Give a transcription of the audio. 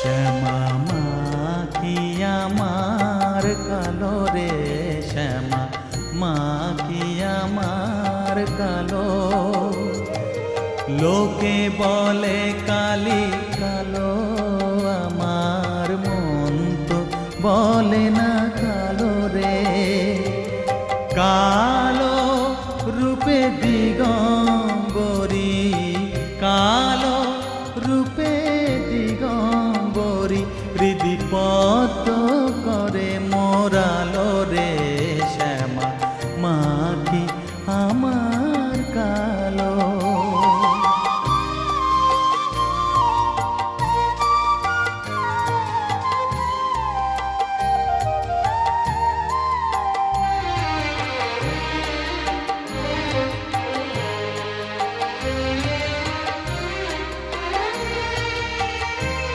শ্যামা মা কি আমার কালো রে, শ্যামা মা কি আমার কালো। লোকে বলে কালি কালো, আমার মন তো বলে না কালো রে। কালো রূপে দিগম্বরী, কালো রূপে দিগম্বরী, হৃদি পদ্ম